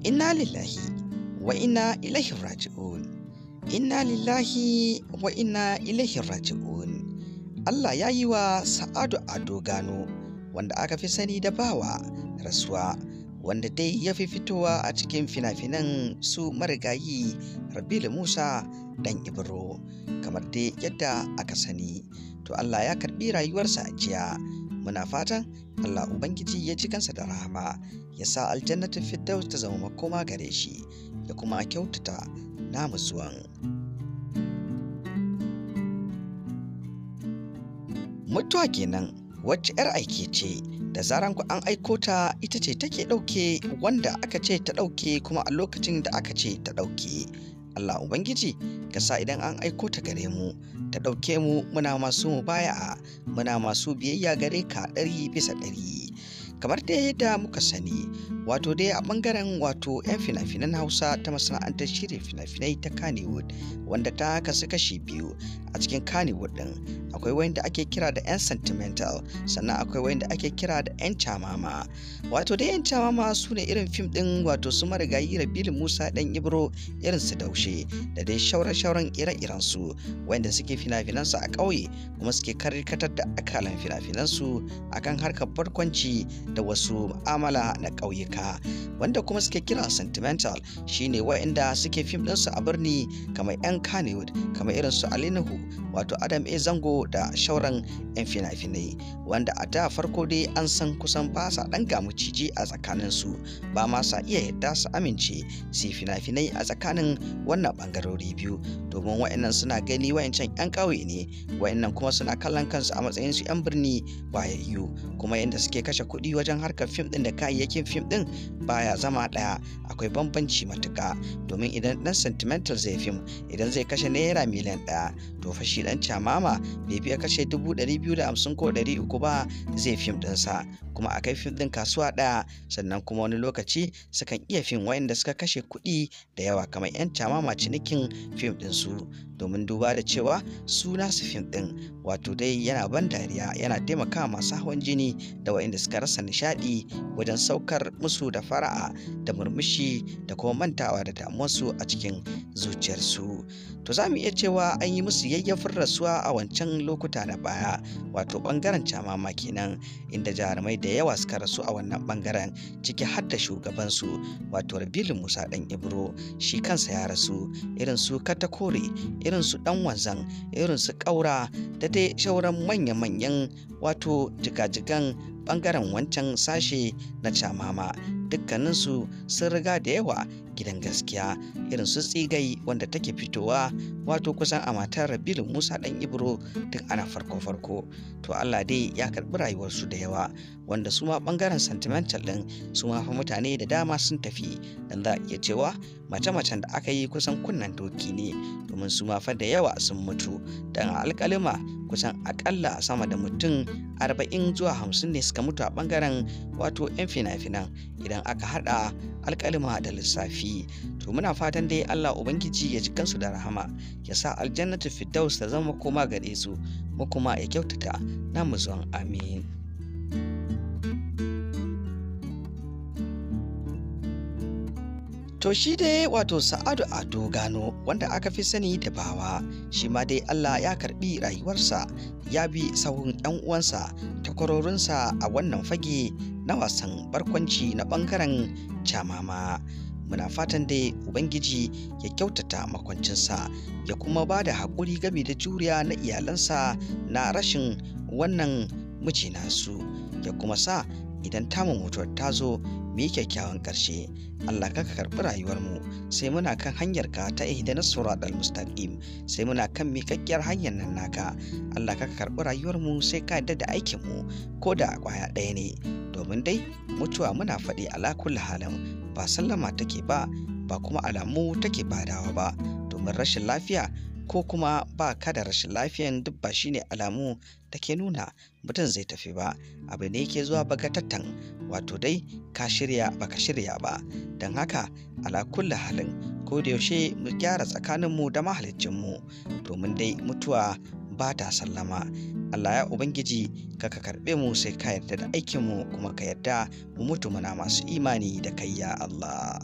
Inna lillahi wa inna ilaihi raji'un. Inna lillahi wa inna ilaihi raji'un. Allah ya yi wa Sa'adu Ado Gano, wanda aka fi sani da Bawa, rasuwa, wanda dai ya fi fitowa a cikin fina-finan su marigayi Rabilu Musa ɗan Ibro, kamar dai yadda aka sani. To Allah ya karɓi rayuwarsa a jiya. Muna fatan Allah Ubangiji ya ji kansa da rahama, ya sa aljannatul firdaus ta zama makoma gare shi, ya kuma kyautata namu zuwan. Mutuwa kenan, wacce 'yar aike ce, da zaran ku an aiko ta ita ce take ɗauke wanda aka ce ta ɗauke kuma a lokacin da aka ce ta ɗauke. Allah Ubangiji ka sa idan an aiko ta gare mu ta ɗauke mu muna masu mubaya'a, muna masu biyayya gare ka 100%. Kamar dai yadda muka sani, wato dai a ɓangaren wato 'yan fina-finan Hausa ta masana'antar shirya fina-finai ta Kannywood, wanda ta kasu kashi biyu. A cikin Kannywood ɗin akwai wanda ake kira da 'yan sentimental, sannan akwai wanda ake kira da 'yan camama. Wato dai 'yan camama su ne irin fim ɗin wato su marigayi Rabilu Musa ɗan Ibro, irin su Daushe da dai shauran ire-iren su, wanda suke fina-finansu a ƙauye kuma suke karkatar da akalan fina-finansu akan harkar barkwanci da wasu mu'amala na ƙauyuka. Wanda kuma suke kira sentimental shine wa'inda suke fim ɗinsu a birni, kamar 'yan Kannywood, kamar irin su Ali Nuhu, wato Adam A Zango da shauran 'yan fina-finai, wanda a da farko dai an san kusan ba sa ɗan gamuciji a tsakaninsu, ba ma sa iya yadda su amince su fina-finai a tsakanin wannan ɓangarori biyu, domin wa'annan suna gani wa'ancan 'yan ƙauye ne, wa'annan kuma suna kallon kansu a matsayin su 'yan birni wayayyu. Kuma yadda suke kashe kuɗi wajen harkar fim ɗin da kayayyakin fim ɗin baya zama ɗaya, akwai bambanci matuƙa. Domin idan ɗan sentimental zai fim, idan zai kashe naira miliyan 1, to fa shi ɗan camama bai biya kashe 250 ko 300 ba zai fim ɗinsa, kuma a kai fim ɗin kasuwa ɗaya. Sannan kuma wani lokaci sukan iya fim wa'inda suka kashe kuɗi da yawa, kamar 'yan camama cinikin fim ɗinsu, domin duba da cewa su nasu fim ɗin wato dai yana ban dariya, yana taimakawa masu hawan jini da wa'inda suka rasa nishaɗi wajen saukar musu da fara'a da murmushi da kuma mantawa da damuwarsu a cikin zuciyarsu. To za mu iya cewa an yi musu yayyafin rasuwa a wancan lokuta na baya, wato ɓangaren camama kenan, inda jarumai da yawa suka rasu a wannan ɓangaren, ciki har da shugabansu wato Rabilu Musa ɗan Ibro, shi kansa ya rasu. Irin su Katakore, irin su ɗan Wanzan, irin su Ƙaura da dai shauran manya-manyan wato jigajigan ɓangaren wancan sashe na camama, dukkaninsu sun riga da yawa gidan gaskiya. Irin su Tsigai, wanda take fitowa wato kusan a matar Rabilu Musa ɗan Ibro tun ana farko-farko. To Allah dai ya karɓi rayuwarsu da yawa, wanda su ma ɓangaren sentimental ɗin su ma fa mutane da dama sun tafi, dan za a iya cewa mace-macen da aka yi kusan kunnen doki ne, domin su ma fa da yawa sun mutu. Dan a alƙalima kusan aƙalla sama da mutum 40 zuwa 50 ne suka mutu a ɓangaren wato 'yan fina-finan, idan aka haɗa alƙalima da lissafi. To muna fatan dai Allah Ubangiji ya ji kansu da rahama, ya sa aljannatul firdaus ta zama koma gare su, mu kuma ya kyautata namu zuwan. Amin. To shi dai wato Sa'adu Ado Gano, wanda aka fi sani da Bawa, shi ma dai Allah ya karɓi rayuwarsa, ya bi sahun 'yan uwansa takwarorinsa a wannan fage na wasan barkwanci na ɓangaren camama. Muna fatan dai Ubangiji ya kyautata makwancinsa, ya kuma ba da haƙuri game da juriya na iyalansa na rashin wannan miji nasu, ya kuma sa idan tamu mutuwar ta zo mu yi kyakkyawan ƙarshe. Allah ka karɓi rayuwarmu, sai muna kan hanyar ka ta ihdinas siratal mustaqim, sai muna kan miƙaƙƙiyar hanyar nan naka. Allah ka karɓi rayuwarmu, sai ka yarda da aikinmu ko da ƙwaya ɗaya ne, domin dai mutuwa muna faɗi ala kulli halin ba sallama take ba, ba kuma alamu take badawa ba, domin rashin lafiya ko kuma ba ka da rashin lafiyan duk ba shine alamu da ke nuna mutum zai tafi ba. Abu ne yake zuwa bagatattan, wato dai ka shirya baka shirya ba. Don haka ala kulli halin ko da yaushe mu gyara tsakaninmu da mahaliccinmu, domin dai mutuwa ba ta sallama. Allah ya Ubangiji ka karɓe mu, sai ka yarda da aikinmu kuma ka yarda mu mutu muna masu imani da kai ya Allah.